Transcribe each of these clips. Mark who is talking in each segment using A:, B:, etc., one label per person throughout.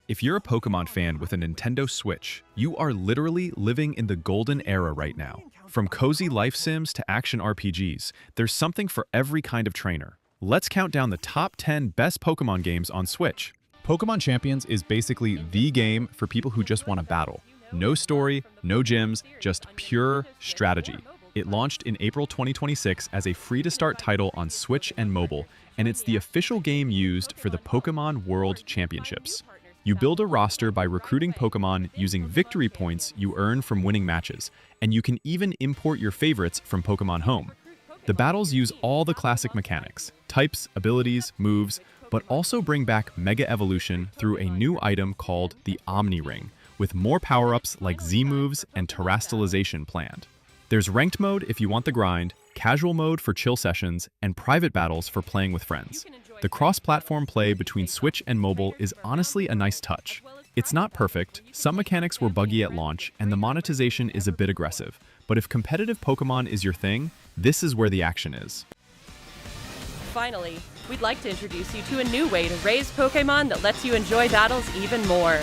A: If you're a Pokémon fan with a Nintendo Switch, you are literally living in the golden era right now. From cozy life sims to action RPGs, there's something for every kind of trainer. Let's count down the top 10 best Pokémon games on Switch. Pokémon Champions is basically the game for people who just want to battle. No story, no gyms, just pure strategy. It launched in April 2026 as a free-to-start title on Switch and mobile, and it's the official game used for the Pokémon World Championships. You build a roster by recruiting Pokémon using victory points you earn from winning matches, and you can even import your favorites from Pokémon Home. The battles use all the classic mechanics, types, abilities, moves, but also bring back Mega Evolution through a new item called the Omni Ring, with more power-ups like Z-moves and terastallization planned. There's ranked mode if you want the grind, casual mode for chill sessions, and private battles for playing with friends. The cross-platform play between Switch and mobile is honestly a nice touch. It's not perfect, some mechanics were buggy at launch, and the monetization is a bit aggressive. But if competitive Pokémon is your thing, this is where the action is.
B: Finally, we'd like to introduce you to a new way to raise Pokémon that lets you enjoy battles even more.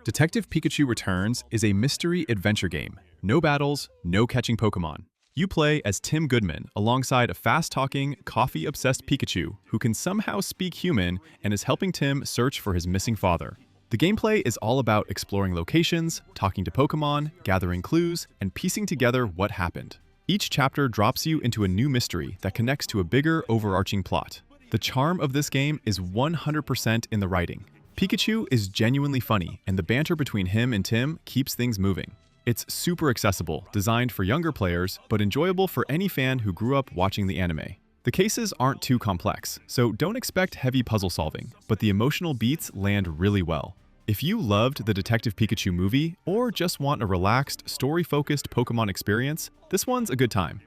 A: Detective Pikachu Returns is a mystery adventure game. No battles, no catching Pokémon. You play as Tim Goodman alongside a fast-talking, coffee-obsessed Pikachu who can somehow speak human and is helping Tim search for his missing father. The gameplay is all about exploring locations, talking to Pokémon, gathering clues, and piecing together what happened. Each chapter drops you into a new mystery that connects to a bigger, overarching plot. The charm of this game is 100% in the writing. Pikachu is genuinely funny, and the banter between him and Tim keeps things moving. It's super accessible, designed for younger players, but enjoyable for any fan who grew up watching the anime. The cases aren't too complex, so don't expect heavy puzzle solving, but the emotional beats land really well. If you loved the Detective Pikachu movie, or just want a relaxed, story-focused Pokémon experience, this one's a good time.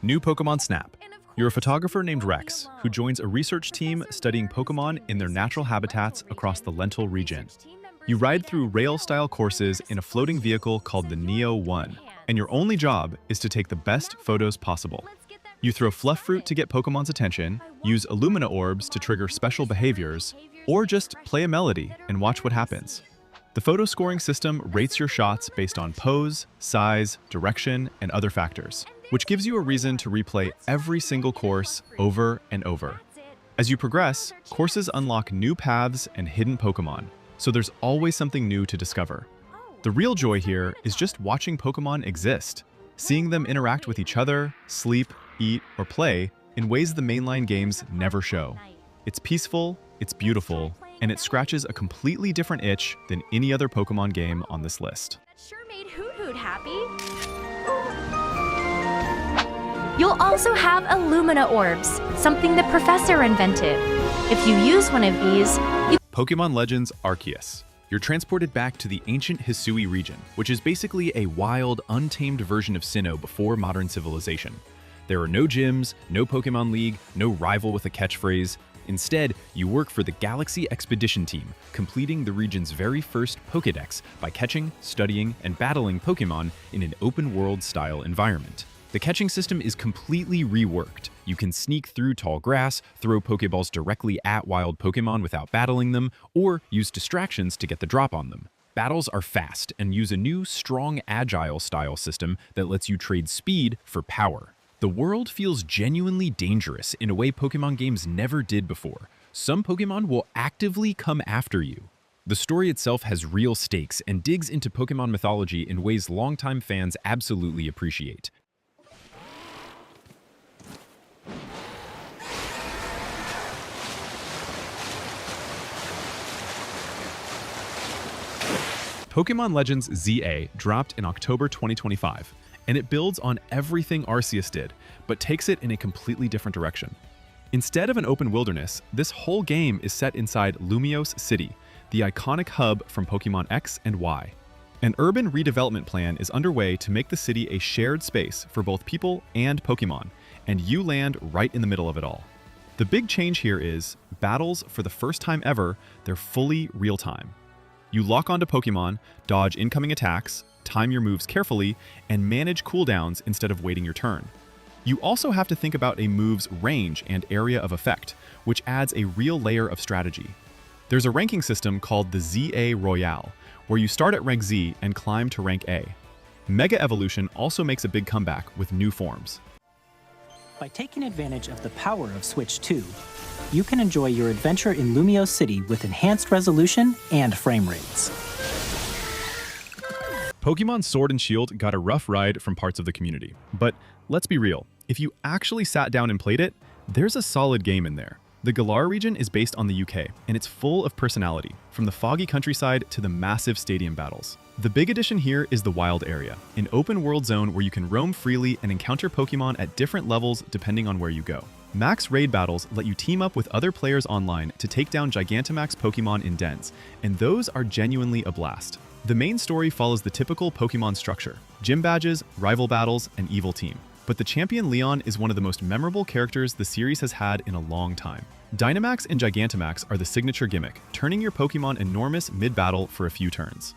A: New Pokémon Snap. You're a photographer named Rex, who joins a research team studying Pokémon in their natural habitats across the Lental region. You ride through rail-style courses in a floating vehicle called the Neo 1, and your only job is to take the best photos possible. You throw fluff fruit to get Pokémon's attention, use Illumina orbs to trigger special behaviors, or just play a melody and watch what happens. The photo scoring system rates your shots based on pose, size, direction, and other factors, which gives you a reason to replay every single course over and over. As you progress, courses unlock new paths and hidden Pokémon, so there's always something new to discover. The real joy here is just watching Pokémon exist, seeing them interact with each other, sleep, eat, or play in ways the mainline games never show. It's peaceful, it's beautiful, and it scratches a completely different itch than any other Pokémon game on this list.
C: That sure made Hoot Hoot happy. You'll also have Illumina orbs, something the professor invented. If you use one of these, you
A: Pokémon Legends Arceus. You're transported back to the ancient Hisui region, which is basically a wild, untamed version of Sinnoh before modern civilization. There are no gyms, no Pokémon League, no rival with a catchphrase. Instead, you work for the Galaxy Expedition Team, completing the region's very first Pokédex by catching, studying, and battling Pokémon in an open-world-style environment. The catching system is completely reworked. You can sneak through tall grass, throw Pokéballs directly at wild Pokémon without battling them, or use distractions to get the drop on them. Battles are fast and use a new, strong, agile style system that lets you trade speed for power. The world feels genuinely dangerous in a way Pokémon games never did before. Some Pokémon will actively come after you. The story itself has real stakes and digs into Pokémon mythology in ways longtime fans absolutely appreciate. Pokémon Legends ZA dropped in October 2025, and it builds on everything Arceus did, but takes it in a completely different direction. Instead of an open wilderness, this whole game is set inside Lumiose City, the iconic hub from Pokémon X and Y. An urban redevelopment plan is underway to make the city a shared space for both people and Pokémon, and you land right in the middle of it all. The big change here is, battles, for the first time ever, they're fully real-time. You lock onto Pokémon, dodge incoming attacks, time your moves carefully, and manage cooldowns instead of waiting your turn. You also have to think about a move's range and area of effect, which adds a real layer of strategy. There's a ranking system called the ZA Royale, where you start at rank Z and climb to rank A. Mega Evolution also makes a big comeback with new forms.
D: By taking advantage of the power of Switch 2, you can enjoy your adventure in Lumio City with enhanced resolution and frame rates.
A: Pokémon Sword and Shield got a rough ride from parts of the community, but let's be real, if you actually sat down and played it, there's a solid game in there. The Galar region is based on the UK, and it's full of personality, from the foggy countryside to the massive stadium battles. The big addition here is the Wild Area, an open-world zone where you can roam freely and encounter Pokémon at different levels depending on where you go. Max raid battles let you team up with other players online to take down Gigantamax Pokémon in dens, and those are genuinely a blast. The main story follows the typical Pokémon structure: gym badges, rival battles, and evil team. But the champion Leon is one of the most memorable characters the series has had in a long time. Dynamax and Gigantamax are the signature gimmick, turning your Pokémon enormous mid-battle for a few turns.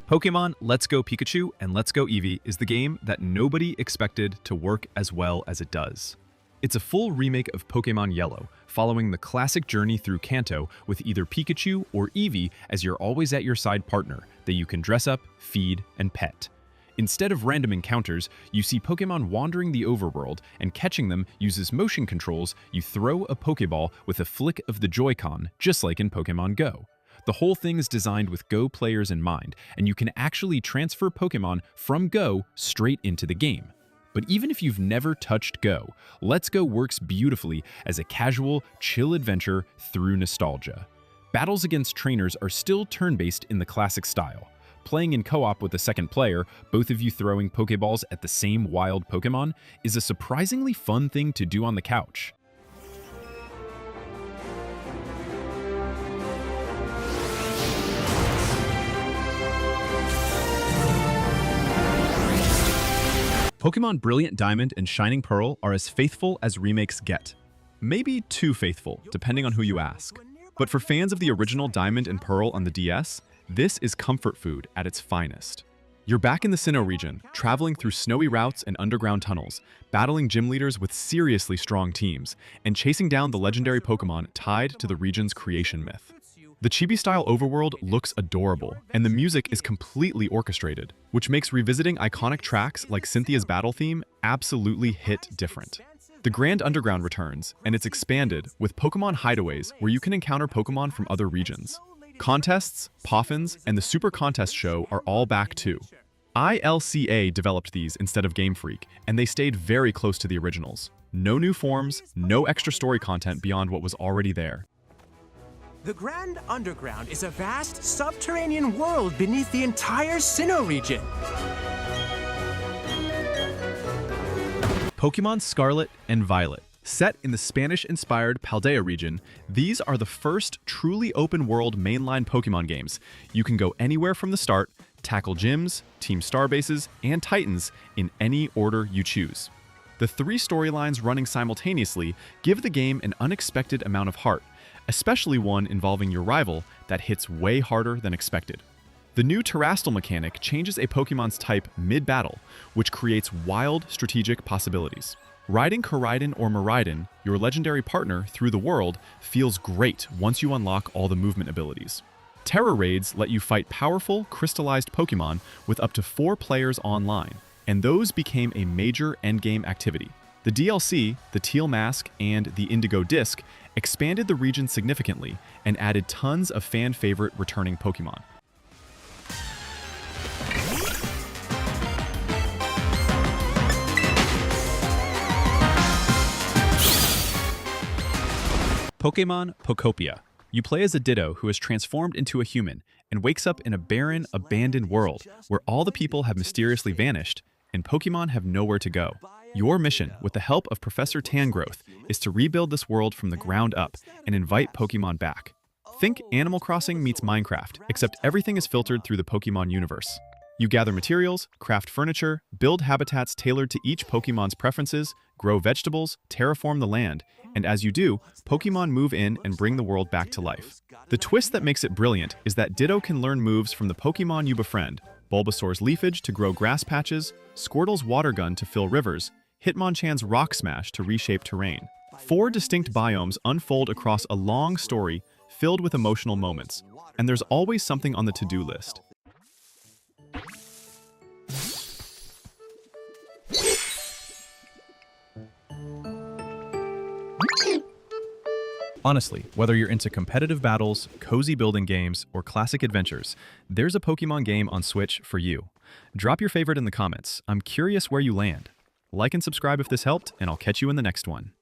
A: Pokémon Let's Go Pikachu and Let's Go Eevee is the game that nobody expected to work as well as it does. It's a full remake of Pokémon Yellow, following the classic journey through Kanto with either Pikachu or Eevee as your always-at-your-side partner that you can dress up, feed, and pet. Instead of random encounters, you see Pokémon wandering the overworld, and catching them uses motion controls. You throw a Pokéball with a flick of the Joy-Con, just like in Pokémon Go. The whole thing is designed with Go players in mind, and you can actually transfer Pokémon from Go straight into the game. But even if you've never touched Go, Let's Go works beautifully as a casual, chill adventure through nostalgia. Battles against trainers are still turn-based in the classic style. Playing in co-op with a second player, both of you throwing Pokeballs at the same wild Pokemon, is a surprisingly fun thing to do on the couch. Pokémon Brilliant Diamond and Shining Pearl are as faithful as remakes get. Maybe too faithful, depending on who you ask. But for fans of the original Diamond and Pearl on the DS, this is comfort food at its finest. You're back in the Sinnoh region, traveling through snowy routes and underground tunnels, battling gym leaders with seriously strong teams, and chasing down the legendary Pokémon tied to the region's creation myth. The chibi-style overworld looks adorable, and the music is completely orchestrated, which makes revisiting iconic tracks like Cynthia's battle theme absolutely hit different. The Grand Underground returns, and it's expanded with Pokémon hideaways where you can encounter Pokémon from other regions. Contests, Poffins, and the Super Contest Show are all back too. ILCA developed these instead of Game Freak, and they stayed very close to the originals. No new forms, no extra story content beyond what was already there.
E: The Grand Underground is a vast subterranean world beneath the entire Sinnoh region.
A: Pokémon Scarlet and Violet. Set in the Spanish-inspired Paldea region, these are the first truly open-world mainline Pokémon games. You can go anywhere from the start, tackle gyms, team starbases, and titans in any order you choose. The three storylines running simultaneously give the game an unexpected amount of heart, especially one involving your rival that hits way harder than expected. The new Terastal mechanic changes a Pokémon's type mid-battle, which creates wild strategic possibilities. Riding Koraidon or Miraidon, your legendary partner, through the world feels great once you unlock all the movement abilities. Terra Raids let you fight powerful, crystallized Pokémon with up to 4 players online, and those became a major endgame activity. The DLC, the Teal Mask, and the Indigo Disc expanded the region significantly and added tons of fan-favorite returning Pokémon. Pokémon Pokopia. You play as a Ditto who has transformed into a human and wakes up in a barren, abandoned world where all the people have mysteriously vanished and Pokémon have nowhere to go. Your mission, with the help of Professor Tangrowth, is to rebuild this world from the ground up and invite Pokémon back. Think Animal Crossing meets Minecraft, except everything is filtered through the Pokémon universe. You gather materials, craft furniture, build habitats tailored to each Pokemon's preferences, grow vegetables, terraform the land, and as you do, Pokemon move in and bring the world back to life. The twist that makes it brilliant is that Ditto can learn moves from the Pokemon you befriend, Bulbasaur's leafage to grow grass patches, Squirtle's water gun to fill rivers, Hitmonchan's rock smash to reshape terrain. 4 distinct biomes unfold across a long story filled with emotional moments, and there's always something on the to-do list. Honestly, whether you're into competitive battles, cozy building games, or classic adventures, there's a Pokemon game on Switch for you. Drop your favorite in the comments. I'm curious where you land. Like and subscribe if this helped, and I'll catch you in the next one.